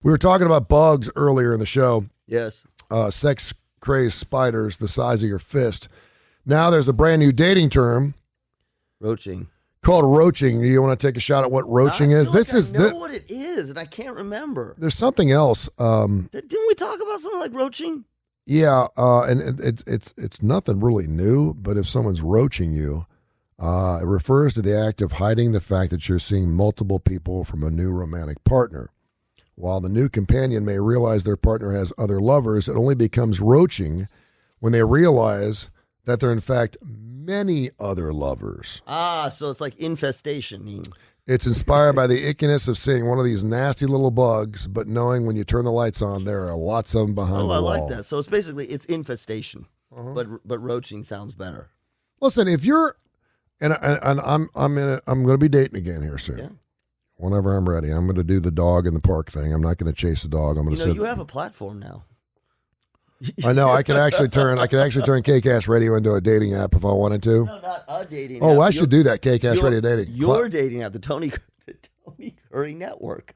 We were talking about bugs earlier in the show. Yes. Sex-crazed spiders the size of your fist. Now there's a brand new dating term. Roaching. Called roaching. You want to take a shot at what roaching is? I know what it is, and I can't remember. There's something else. Didn't we talk about something like roaching? Yeah, and it's nothing really new, but if someone's roaching you, it refers to the act of hiding the fact that you're seeing multiple people from a new romantic partner. While the new companion may realize their partner has other lovers, it only becomes roaching when they realize that there are in fact many other lovers. So it's like infestation. It's inspired by the ickiness of seeing one of these nasty little bugs, but knowing when you turn the lights on, there are lots of them behind the wall. I like that. So it's infestation, but roaching sounds better. Listen, if you're, and I'm going to be dating again here soon. Yeah. Whenever I'm ready, I'm going to do the dog in the park thing. I'm not going to chase the dog. I'm going to sit. You have a platform now. I know. I could actually turn KCAST Radio into a dating app if I wanted to. No, not a dating app. Oh, I should do that. KCAST Radio dating. Your dating app, the Tony Curry Network.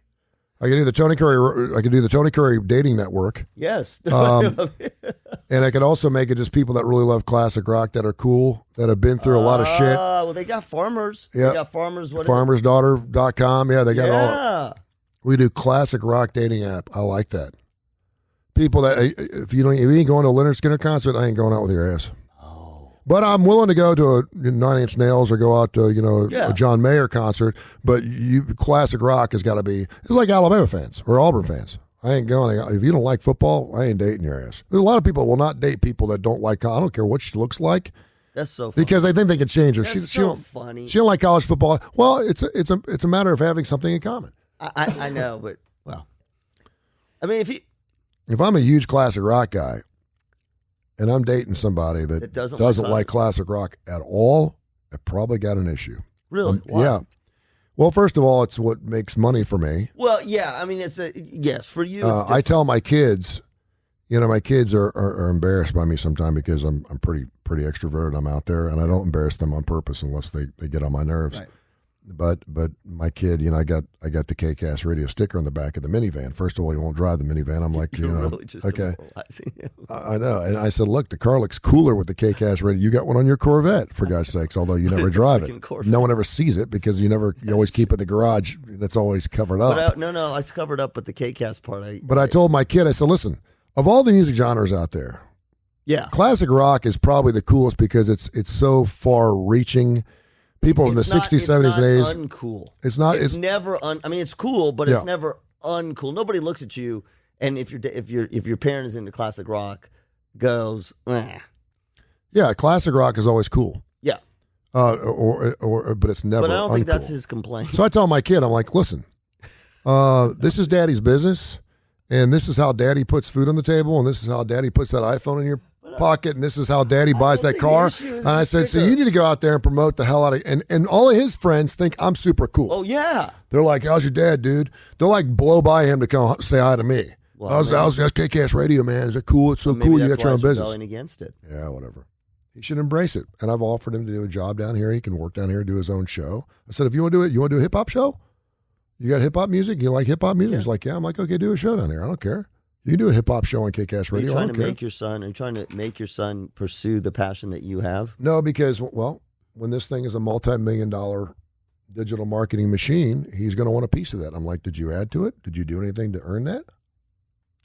I could do the Tony Curry. I could do the Tony Curry Dating Network. Yes. And I could also make it just people that really love classic rock, that are cool, that have been through a lot of shit. Well, they got farmers. Yeah. They got farmers. Farmersdaughter.com. Yeah, they got all. We do classic rock dating app. I like that. People that if you ain't going to a Leonard Skinner concert, I ain't going out with your ass. Oh. But I'm willing to go to a Nine Inch Nails or go out to a John Mayer concert. But classic rock has got to be. It's like Alabama fans or Auburn fans. I ain't going. If you don't like football, I ain't dating your ass. There's a lot of people that will not date people that don't like. I don't care what she looks like. That's so funny. Because they think they can change her. That's so funny. She don't like college football. Well, it's a matter of having something in common. I know, but I mean, if I'm a huge classic rock guy, and I'm dating somebody that doesn't like classic rock at all, I probably got an issue. Really? Why? Yeah. Well, first of all, it's what makes money for me. Well, yeah. I mean, yes for you. I tell my kids, my kids are embarrassed by me sometimes because I'm pretty extroverted. I'm out there, and I don't embarrass them on purpose unless they get on my nerves. Right. But my kid, I got the KCAST Radio sticker on the back of the minivan. First of all, he won't drive the minivan. I'm like, really just okay. I know. And I said, look, the car looks cooler with the KCAST Radio. You got one on your Corvette, for God's sakes, although you never drive it. Corvette. No one ever sees it because you always keep it in the garage. That's always covered up. But no, it's covered up with the KCAST part. I told my kid, I said, listen, of all the music genres out there, classic rock is probably the coolest because it's so far-reaching. People in the 60s, 70s, and 80s. Uncool. It's not. It's never. I mean, it's cool, but it's never uncool. Nobody looks at you, and if your parent is into classic rock, goes, eh. Yeah, classic rock is always cool. Yeah. But it's never. But I don't uncool. think that's his complaint. So I tell my kid, I'm like, listen, this is Daddy's business, and this is how Daddy puts food on the table, and this is how Daddy puts that iPhone in your pocket, and this is how Daddy buys that car. And I said, so you need to go out there and promote the hell out of and all of his friends think I'm super cool. Oh yeah. They're like, how's your dad, dude? They'll like blow by him to come say hi to me. Well, how's KCAST Radio, man? Is it cool? It's so cool. You got your own business. Going against it. Yeah, whatever. He should embrace it. And I've offered him to do a job down here. He can work down here, do his own show. I said, if you want to do it, you want to do a hip hop show? You got hip hop music? You like hip hop music? Yeah. He's like, yeah. I'm like, okay, do a show down here. I don't care. You can do a hip hop show on KCAST Radio. Are you trying to make your son pursue the passion that you have? No, because when this thing is a multi-million-dollar digital marketing machine, he's going to want a piece of that. I'm like, did you add to it? Did you do anything to earn that?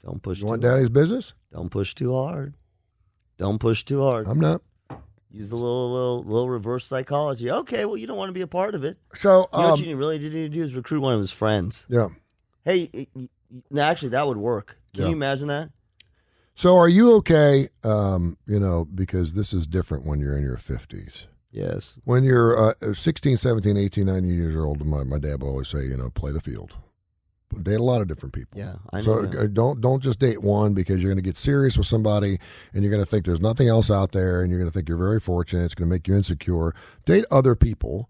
Don't push. You want Daddy's business? Don't push too hard. Don't push too hard. I'm not. Use the little reverse psychology. Okay, well, you don't want to be a part of it. So you know what you really need to do is recruit one of his friends. Yeah. Hey, actually, that would work. Can you imagine that? So are you okay, because this is different when you're in your 50s. Yes. When you're 16, 17, 18, 19 years old, my dad will always say, play the field. Date a lot of different people. Yeah, I know. So don't just date one because you're going to get serious with somebody and you're going to think there's nothing else out there and you're going to think you're very fortunate. It's going to make you insecure. Date other people.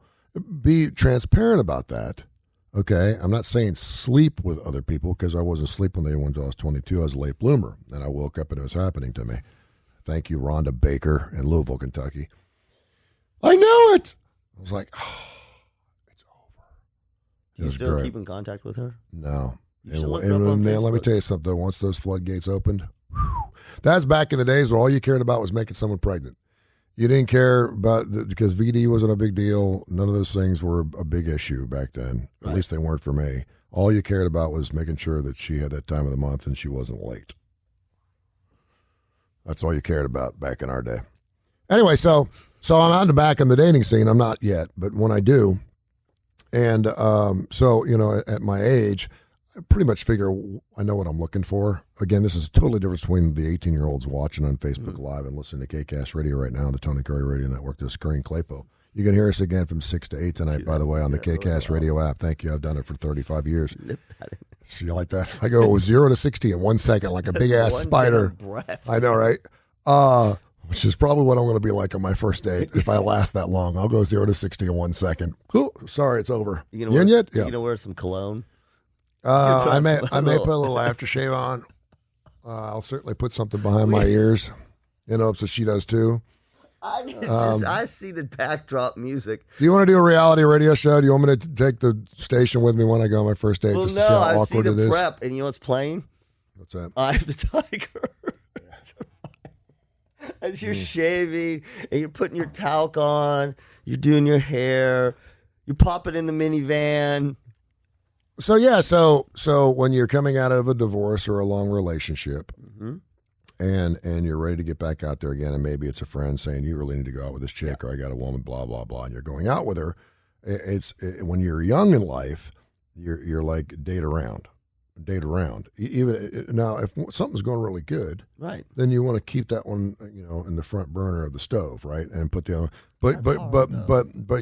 Be transparent about that. Okay, I'm not saying sleep with other people because I wasn't sleeping with anyone until I was 22. I was a late bloomer, and I woke up and it was happening to me. Thank you, Rhonda Baker in Louisville, Kentucky. I knew it. I was like, it's over. Do you still keep in contact with her? No. You should look it up on man, let me Facebook. tell you something. Once those floodgates opened, that's back in the days where all you cared about was making someone pregnant. You didn't care about because VD wasn't a big deal. None of those things were a big issue back then. At least they weren't for me. All you cared about was making sure that she had that time of the month and she wasn't late. That's all you cared about back in our day. Anyway, so I'm on the back in the dating scene. I'm not yet, but when I do, and so at my age, I pretty much figure I know what I'm looking for. Again, this is totally different between the 18-year-olds watching on Facebook Live and listening to KCAST Radio right now on the Tony Curry Radio Network. This is Kurre and Klapow. You can hear us again from 6 to 8 tonight, by the way, on the KCAST Radio app. Thank you. I've done it for 35 years. So you like that? I go 0 to 60 in 1 second like a big-ass spider. I know, right? Which is probably what I'm going to be like on my first date if I last that long. I'll go 0 to 60 in 1 second. Oh, sorry, it's over. You in yet? Yeah. You gonna wear some cologne? I may put a little aftershave on. I'll certainly put something behind my ears, so she does too. I see the backdrop music. Do you want to do a reality radio show? Do you want me to take the station with me when I go on my first date? Well, just to see how I awkward see the it is? prep, and you know what's playing? What's that? Eye of the Tiger. As you're shaving, and you're putting your talc on, you're doing your hair, you're popping in the minivan. So when you're coming out of a divorce or a long relationship, and you're ready to get back out there again, and maybe it's a friend saying you really need to go out with this chick, or I got a woman, blah blah blah, and you're going out with her. When you're young in life, you're like date around. Even now, if something's going really good, right, then you want to keep that one, in the front burner of the stove, right, and put the other. But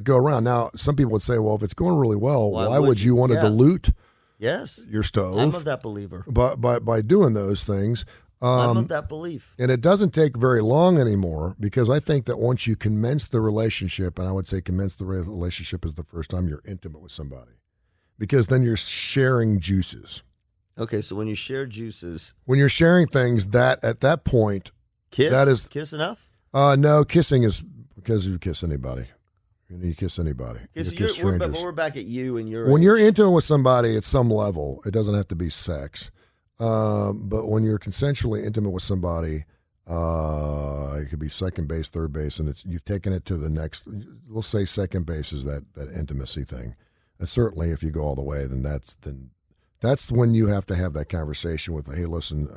go around. Now, some people would say, well, if it's going really well, why would you want to dilute? Yes, your stove. I'm of that believer. But by doing those things, I'm of that belief. And it doesn't take very long anymore, because I think that once you commence the relationship, and I would say commence the relationship is the first time you're intimate with somebody, because then you're sharing juices. Okay, so when you share juices, when you're sharing things, that at that point, kiss enough? No, kissing is because you kiss anybody. You kiss anybody. We're back at you and your. When you're intimate with somebody at some level, it doesn't have to be sex. But when you're consensually intimate with somebody, it could be second base, third base, and you've taken it to the next. We'll say second base is that intimacy thing. And certainly, if you go all the way, then that's when you have to have that conversation with, hey, listen,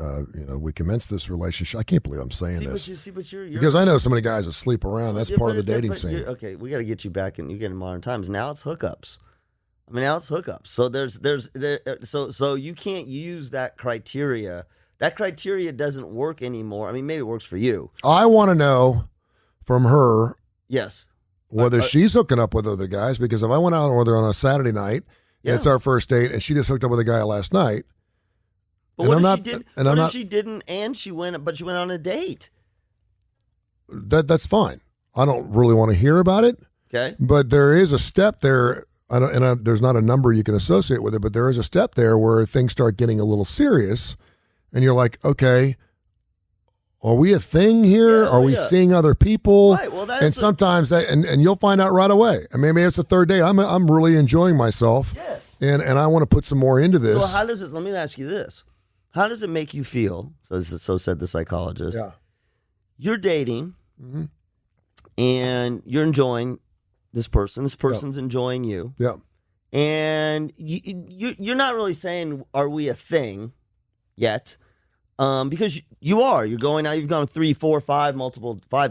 we commenced this relationship. I can't believe I'm saying this. But you're because I know so many guys that sleep around. That's part of the dating scene. Okay, we got to get you back in. You get in modern times. Now it's hookups. So so you can't use that criteria. That criteria doesn't work anymore. I mean, maybe it works for you. I want to know from her. Yes. Whether she's hooking up with other guys, because if I went out with her on a Saturday night. Yeah. It's our first date, and she just hooked up with a guy last night. But what if she didn't, and she went on a date? That's fine. I don't really want to hear about it. Okay. But there is a step there, there's not a number you can associate with it, but there is a step there where things start getting a little serious, and you're like, okay, are we a thing here? Are we seeing other people? Right. Well, sometimes and you'll find out right away. I mean, maybe it's the third date. I'm really enjoying myself. Yes. And I want to put some more into this. So how does it? Let me ask you this: how does it make you feel? So said the psychologist. Yeah. You're dating, and you're enjoying this person. This person's enjoying you. Yeah. And you're not really saying, "Are we a thing?" yet. Because you are. You're going out. You've gone 3, 4, 5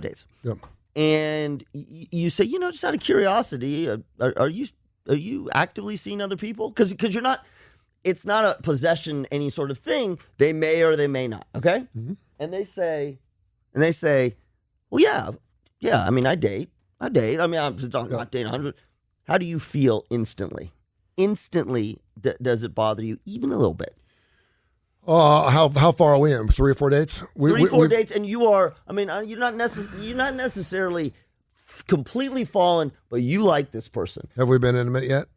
days. Yep. And you say, just out of curiosity, are you actively seeing other people? Because you're not. It's not a possession, any sort of thing. They may or they may not. Okay. Mm-hmm. And they say, well, yeah. I mean, I date. I mean, I'm not dating 100. How do you feel instantly? Instantly, does it bother you even a little bit? How far are we in? 3 or 4 dates? 3 or 4 dates, and you are. I mean, you're not necessarily completely fallen, but you like this person. Have we been intimate yet?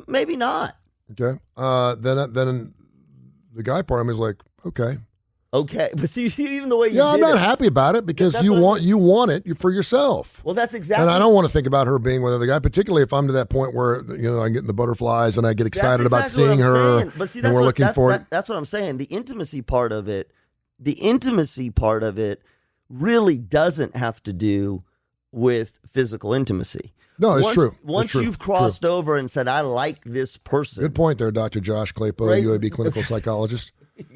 Maybe not. Okay. Then the guy part of me is like, okay, Okay, but see, even the way you Yeah, I'm did not it, happy about it because That's you what I want it for yourself. well, that's exactly. And I don't want to think about her being with another guy, particularly if I'm to that point where I'm getting the butterflies and I get excited about exactly what seeing I'm her. saying. But see, and that's we're what, looking for it. That's what I'm saying. The intimacy part of it really doesn't have to do with physical intimacy. No, it's true. Once It's true. you've crossed over and said, "I like this person," Good point there, Dr. Josh Klapow, Right. UAB clinical psychologist.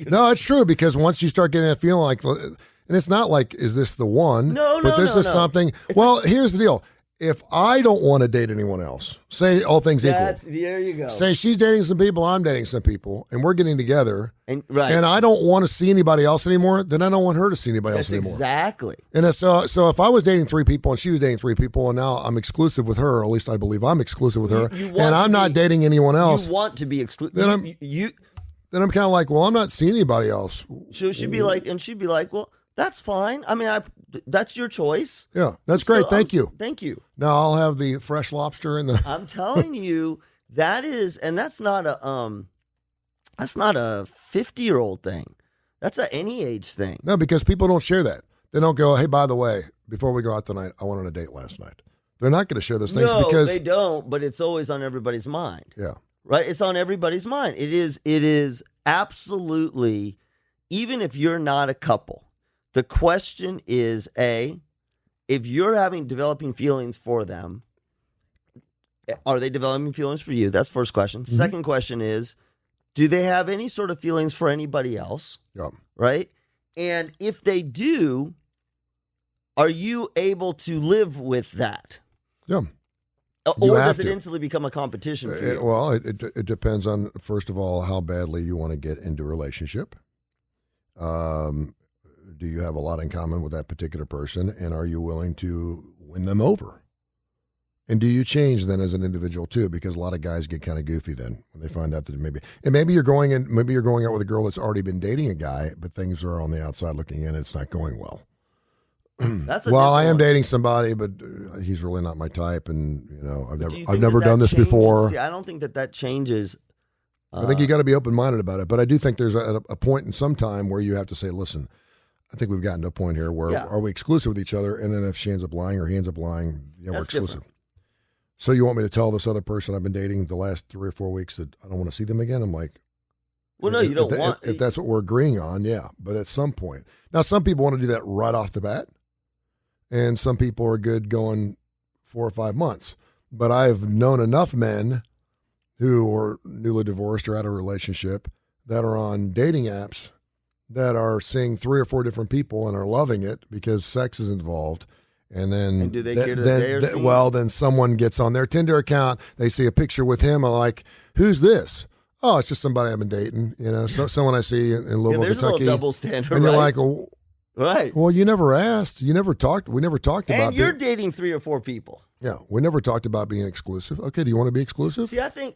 No, it's true because once you start getting that feeling like, and it's not like, is this the one? No, But this no, is no. something. Well, here's the deal. If I don't want to date anyone else, say all things equal, there you go. say she's dating some people, I'm dating some people, and we're getting together, And right, and I don't want to see anybody else anymore, then I don't want her to see anybody else that's anymore. exactly. And so if I was dating 3 people and she was dating 3 people, and now I'm exclusive with her, or at least I believe I'm exclusive with her, You want and I'm to not be- dating anyone else, You want to be exclusive. Then I'm- You then I'm kind of like, well, I'm not seeing anybody else. she'd be like, well, that's fine. I mean, that's your choice. Yeah, that's great. Thank you. Thank you. Now I'll have the fresh lobster and the. I'm telling you, that's not a 50-year-old thing. That's a any age thing. No, because people don't share that. They don't go, hey, by the way, before we go out tonight, I went on a date last night. They're not going to share those things No, because. they don't. But it's always on everybody's mind. Yeah. Right? It's on everybody's mind. It is absolutely. Even if you're not a couple, the question is if you're developing feelings for them, are they developing feelings for you? That's first question. Mm-hmm. Second question is, do they have any sort of feelings for anybody else? Yeah. Right? And if they do, are you able to live with that? Yeah. Or have does it to. instantly become a competition for you? Well, it depends on, first of all, how badly you want to get into a relationship. Do you have a lot in common with that particular person, and are you willing to win them over? And do you change then as an individual too? Because a lot of guys get kind of goofy then when they find out that maybe you're going out with a girl that's already been dating a guy, but things are on the outside looking in. It's not going well. That's Well, I am different one. dating somebody, but he's really not my type, and Do you I've think never that done this changes? before. See, I don't think that changes. I think you got to be open-minded about it, but I do think there's a point in some time where you have to say, listen, I think we've gotten to a point here where are we exclusive with each other? And then if she ends up lying or he ends up lying, we're That's exclusive. different. So you want me to tell this other person I've been dating the last 3 or 4 weeks that I don't want to see them again? I'm like, Well, no, you don't want. If that's what we're agreeing on, yeah. But at some point. Now, some people want to do that right off the bat, and some people are good going 4 or 5 months. But I've known enough men who are newly divorced or out of a relationship that are on dating apps that are seeing 3 or 4 different people and are loving it because sex is involved. And then, And do they care that they are seeing? then someone gets on their Tinder account. They see a picture with him. I'm like, who's this? Oh, it's just somebody I've been dating. So someone I see in Louisville, there's Kentucky. a little double standard, and you're right? like, oh, Right. well, you never asked. You never talked. We never talked about. And you're dating 3 or 4 people. Yeah, we never talked about being exclusive. Okay, do you want to be exclusive? See, I think,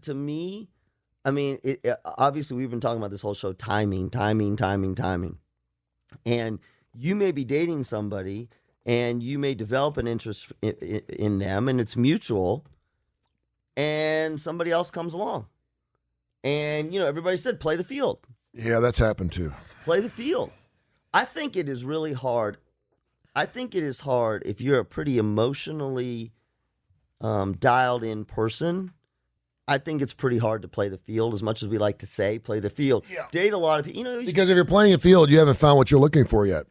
to me, I mean, obviously we've been talking about this whole show, timing. And you may be dating somebody and you may develop an interest in them and it's mutual, and somebody else comes along. And, everybody said, play the field. Yeah, that's happened too. Play the field. I think it is really hard. I think it is hard if you're a pretty emotionally dialed in person. I think it's pretty hard to play the field, as much as we like to say, play the field. Yeah. Date a lot of people. Because if you're playing a field, you haven't found what you're looking for yet.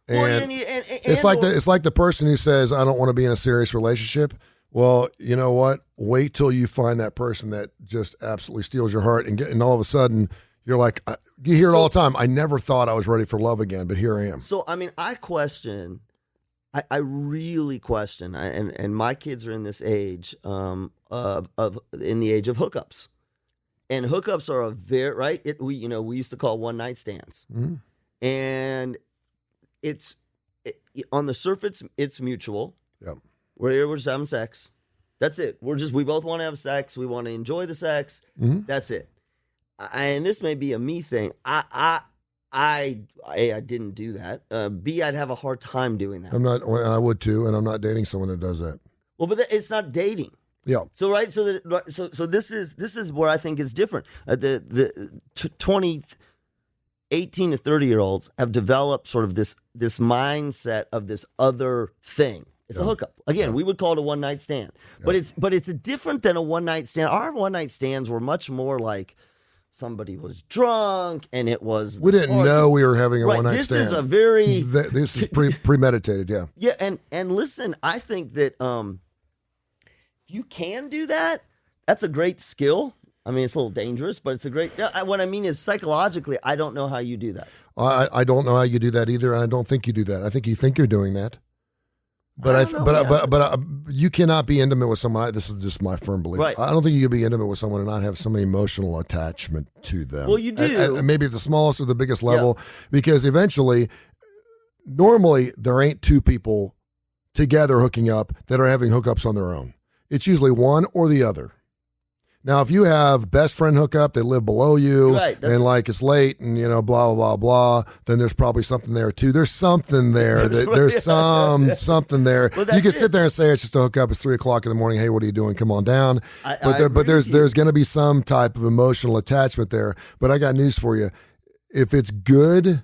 And and it's like the person who says, I don't want to be in a serious relationship. Well, you know what? Wait till you find that person that just absolutely steals your heart, and all of a sudden you're like, you hear it all the time. I never thought I was ready for love again, but here I am. So, I mean, I really question, and my kids are in this age in the age of hookups, and hookups are a very right. We used to call one night stands, and it's on the surface it's mutual. Yep. We're just having sex. That's it. We both want to have sex. We want to enjoy the sex. That's it. And this may be a me thing. I didn't do that. B, I'd have a hard time doing that. I would too, and I'm not dating someone that does that. Well, but it's not dating. Yeah. So right. So this is where I think is different. The 18 to 30-year-olds have developed sort of this mindset of this other thing. It's a hookup. Again, we would call it a one-night stand. But it's different than a one-night stand. Our one-night stands were much more like somebody was drunk and it was... We didn't know we were having a one-night stand. This is a very... This is premeditated, yeah. Yeah, and listen, I think that if you can do that, that's a great skill. I mean, it's a little dangerous, but it's a great... What I mean is psychologically, I don't know how you do that. I don't know how you do that either, and I don't think you do that. I think you think you're doing that. But you cannot be intimate with someone. This is just my firm belief. Right. I don't think you can be intimate with someone and not have some emotional attachment to them. Well, you do. And maybe at the smallest or the biggest level, because eventually, normally there ain't two people together hooking up that are having hookups on their own. It's usually one or the other. Now, if you have best friend hookup, they live below you, and like it's late, and blah blah blah blah, then there's probably something there too. There's something there. There's something there. Well, you can sit there and say it's just a hookup. It's 3:00 in the morning. Hey, what are you doing? Come on down. But there's going to be some type of emotional attachment there. But I got news for you. If it's good,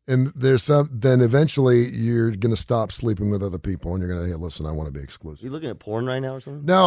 and then eventually you're going to stop sleeping with other people, and you're going to listen. I want to be exclusive. You looking at porn right now or something? No.